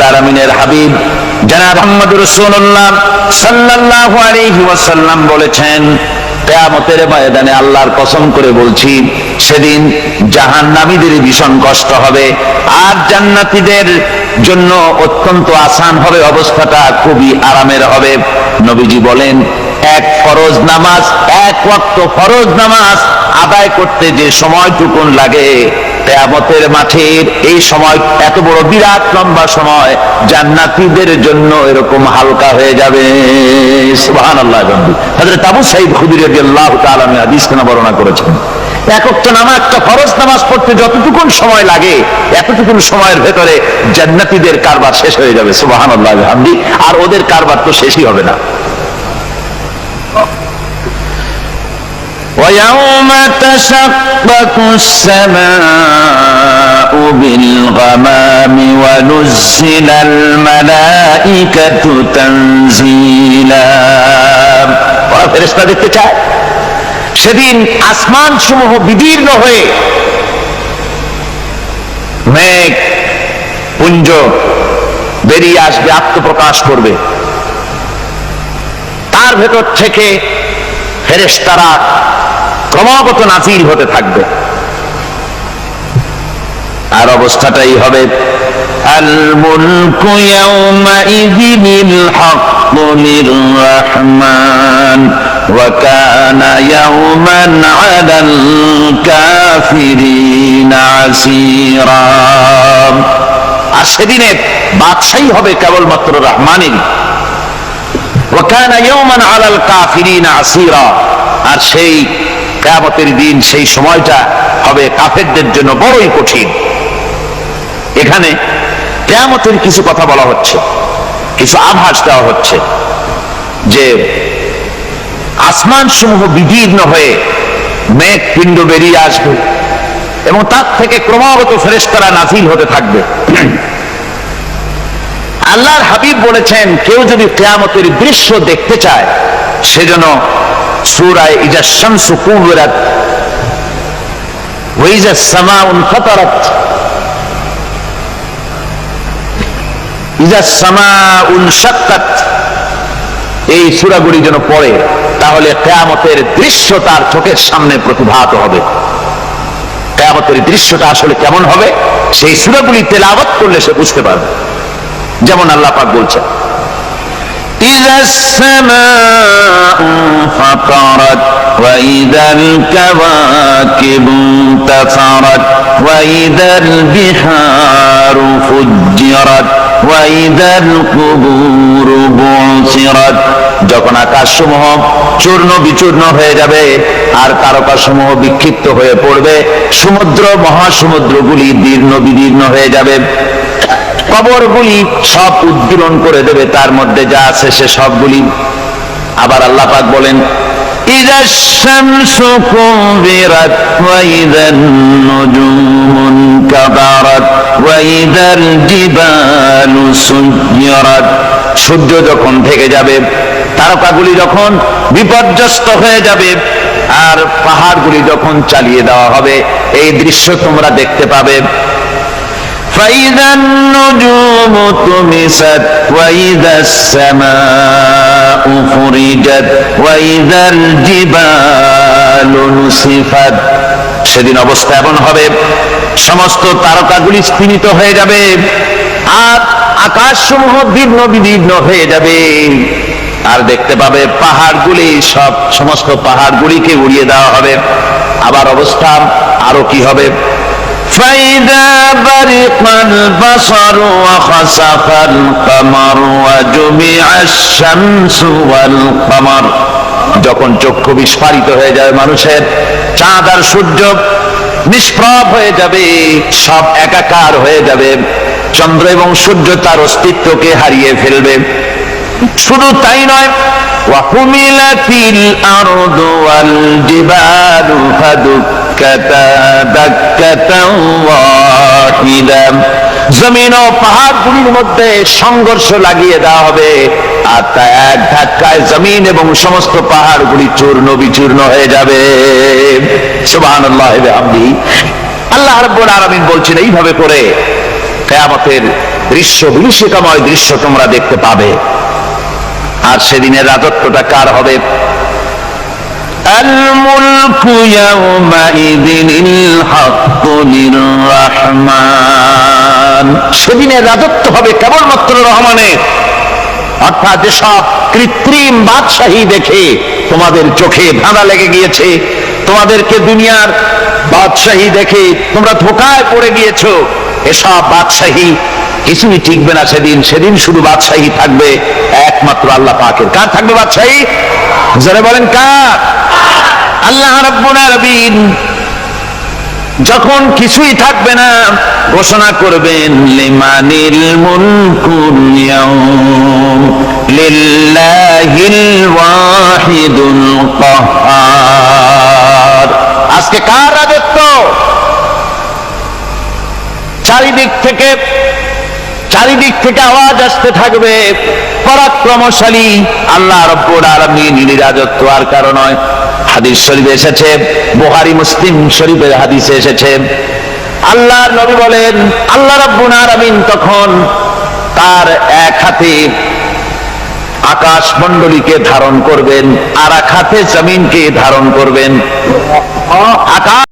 রব্বুল আলামিনের হাবিব জনাব মুহাম্মদ রাসূলুল্লাহ সাল্লাল্লাহু আলাইহি ওয়াসাল্লাম বলেছেন, কিয়ামতের ময়দানে আল্লাহর কসম করে বলছি, সেদিন জাহান্নামীদের ভীষণ কষ্ট হবে আর জান্নাতীদের জন্য অত্যন্ত আসান হবে, অবস্থাটা খুবই আরামের হবে। নবীজি বলেন, এক ফরজ নামাজ, এক ওয়াক্ত ফরজ নামাজ আদায় করতে যে সময়টুকুন লাগে, কিয়ামতের মাঠের এই সময় এত বড় বিরাট লম্বা সময় জান্নাতীদের জন্য এরকম হালকা হয়ে যাবে। সুবহানাল্লাহ। হযরত আবু সাঈদ খুদরী রাদিয়াল্লাহু তাআলা হাদিস কেন বর্ণনা করেছেন, এক ওয়াক্ত নামাজ, একটা ফরজ নামাজ পড়তে যতটুকুন সময় লাগে এতটুকুন সময়ের ভেতরে জান্নাতীদের কারবার শেষ হয়ে যাবে। সুবহানাল্লাহ। আর ওদের কারবার তো শেষই হবে না। وَيَوْمَ تَشَقَّقُ السَّمَاءُ بِالْغَمَامِ وَنُزِّلَ الْمَلَائِكَةُ تَنزِيلًا। ফেরেশতা দেখতে চায় সেদিন আসমান সমূহ বিদীর্ণ হয়ে মেঘ পুঞ্জ বেরিয়ে আসবে, আত্মপ্রকাশ করবে, তার ভেতর থেকে ফেরেশতারা ক্রমাগত নাযিল হতে থাকবে। আর অবস্থাটাই হবে, আল মুলকু ইয়াওমাইযিনিল হাক্কু লির-রাহমান ওয়া কানা ইয়াওমান আলাল কাফিরিনা আসীরা। আর সেদিনে বাদশাহী হবে কেবলমাত্র রহমানের। ওয়া কানা ইয়াওমান আলাল কাফিরিনা আসীরা। আর সেই কিয়ামতের দিন, সেই সময়টা হবে কাফেরদের জন্য বড়ই কঠিন। এখানে কিয়ামতের কিছু কথা বলা হচ্ছে, কিছু আভাস দেওয়া হচ্ছে যে আসমান সমূহ বিদীর্ণ হয়ে মেঘ পিণ্ড বেরিয়ে আসবে এবং তার থেকে ক্রমাগত ফেরেশতারা নাযিল হতে থাকবে। আল্লাহর হাবিব বলেছেন, কেউ যদি কিয়ামতের দৃশ্য দেখতে চায় সেজন্য সূরা ইজা শামসু কুবিরাত ওয়া ইজা সামাউ ফাতারাত, ইজা সামাউ শাক্কাত, এই সূরাগুলি যেন পড়ে, তাহলে কিয়ামতের দৃশ্য তার চোখের সামনে প্রতিভাত হবে। কিয়ামতের দৃশ্যটা আসলে কেমন হবে সেই সূরাগুলি তেলাওয়াত করলে সে বুঝতে পারবে। যেমন আল্লাহ পাক বলছেন, إذا السماء انفطرت وإذا الكواكب انتثرت وإذا البحار فجرت وإذا القبور بعثرت। যখন আকাশসমূহ চূর্ণ বিচূর্ণ হয়ে যাবে আর তারকাসমূহ বিক্ষিপ্ত হয়ে পড়বে, সমুদ্র মহাসমুদ্রগুলি দীর্ণ বিদীর্ণ হয়ে যাবে, কবরগুলি সব উদ্গীরণ করে দেবে, তার মধ্যে যা আছে সে সবগুলি। আবার আল্লাহ পাক বলেন, ইযা শামসু কুবিরাত ওয়া ইযান নুজুমু কাদারাত ওয়া ইযাল জিবালু সুয়্যিরাত। সূর্য যখন ঢেকে যাবে, তারকাগুলি যখন বিপর্যস্ত হয়ে যাবে আর পাহাড়গুলি যখন চালিয়ে দেওয়া হবে, এই দৃশ্য তোমরা দেখতে পাবে। فإذا النجوم طمست وإذا السماء فرجت وإذا الجبال نسفت। সেদিন অবস্থা এমন হবে, সমস্ত তারকাগুলি স্তিমিত হয়ে যাবে আর আকাশসমূহ দীর্ণ বিদীর্ণ হয়ে যাবে। আর দেখতে পাবে পাহাড়গুলি, সমস্ত পাহাড়গুলিকে উড়িয়ে দেওয়া হবে। আবার অবস্থা আরো কি হবে, فإذا برق البصر وخسف القمر وجمع الشمس والقمر। যখন চক্ষু বিস্ফারিত হয়ে যাবে মানুষের, চাঁদ আর সূর্য নিষ্প্রভ হয়ে যাবে, সব একাকার হয়ে যাবে, চন্দ্র এবং সূর্য তার অস্তিত্বকে হারিয়ে ফেলবে। শুধু তাই নয়, ওয়াহুমিলাতিল আরদু ওয়াল জিবালু ফাদুক্কাতা দাক্কাতাও ওয়াহিদা। জমিন ও পাহাড়গুলির মধ্যে সংঘর্ষ লাগিয়ে দেওয়া হবে আর তা এক ধাক্কায় জমিন এবং সমস্ত পাহাড়গুলি চূর্ণ বিচূর্ণ হয়ে যাবে। সুবহানাল্লাহি ওয়া বিহামদিহি। আল্লাহ রাব্বুল আলামিন বলছেন, এইভাবে করে কিয়ামতের দৃশ্য, বিভীষিকাময় দৃশ্য তোমরা দেখতে পাবে। আর সেদিনের রাজত্বটা কার হবে? আল মুলকু ইয়াউমাইযিনিল হাক্কু লির-রাহমান। সেদিনের রাজত্ব হবে কেবলমাত্র রহমানের। অর্থাৎ যেসব কৃত্রিম বাদশাহী দেখে তোমাদের চোখে ধাঁধা লেগে গিয়েছে, তোমাদেরকে দুনিয়ার বাদশাহী দেখে তোমরা ধোঁকায় পড়ে গিয়েছো, এসব বাদশাহী কিছুই টিকবে না সেদিন। সেদিন শুধু বাদশাহী থাকবে একমাত্র আল্লাহ পাকের। কার থাকবে বাদশাহী? যারা বলেন কার? আল্লাহ রাব্বুল আলামিন যখন কিছুই থাকবে না ঘোষণা করবেন লিমানিল মুলকুল ইয়াউম লিল্লাহিল ওয়াহিদুল কাহ্হার। আজকে কার রাজত্ব? চারিদিক থেকে আওয়াজ আসতে থাকবে, পরাক্রমশালী আল্লাহ রাব্বুল আলামিনের রাজত্ব। আর কারণ নয়, হাদিস শরীফে এসেছে, বুখারী মুসলিম শরীফের হাদিসে এসেছে, আল্লাহর নবী বলেন আল্লাহ রাব্বুল আলামিন তখন তার এক হাতে আকাশ মণ্ডলীকে ধারণ করবেন, আর এক হাতে জমিনকে ধারণ করবেন। আকাশ